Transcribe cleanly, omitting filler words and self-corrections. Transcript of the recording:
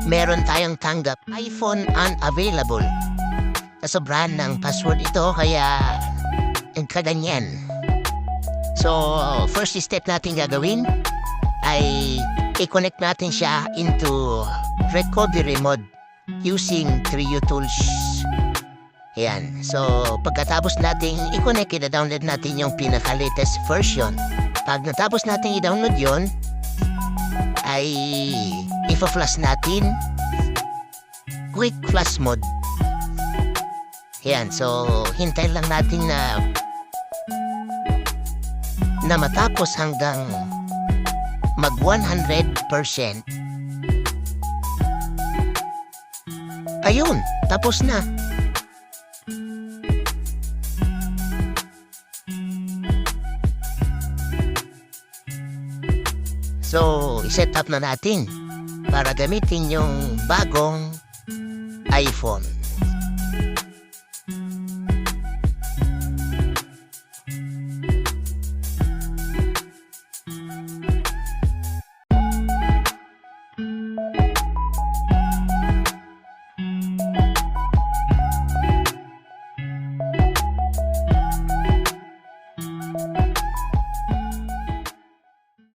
meron tayong tanggap iPhone unavailable. Kasobrahan ng password ito kaya kaganyan. So, first step natin gagawin ay i-connect natin siya into recovery mode using Trio Tools. Ayan. So, pagkatapos natin i-connect, i-download natin yung pinaka-latest version. Pag natapos natin i-download yon, ay ipa-flash natin quick flash mode. Ayan. So, hintayin lang natin na matapos hanggang mag 100%. Ayun, tapos na. So, iset up na natin para gamitin yung bagong iPhone.